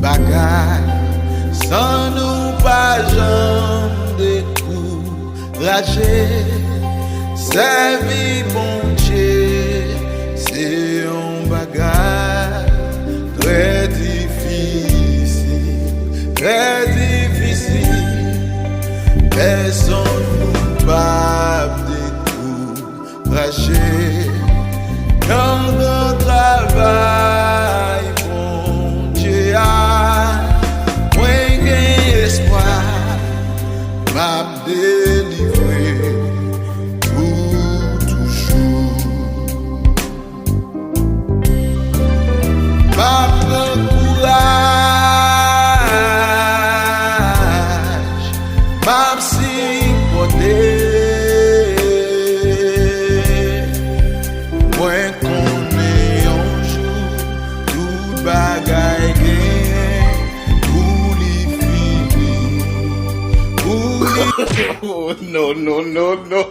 bagay, sans nous pas jamais décourager. Servir bon Dieu, c'est un bagay très difficile, très difficile. Personne nous pas décourager. Dans le travail, bon Dieu a, moi j'ai espoir, m'a délivré pour toujours. M'a prend courage, m'a supporté. Moi connais un jour tout bagay gen pour li fini. Oh, no, no, no, no.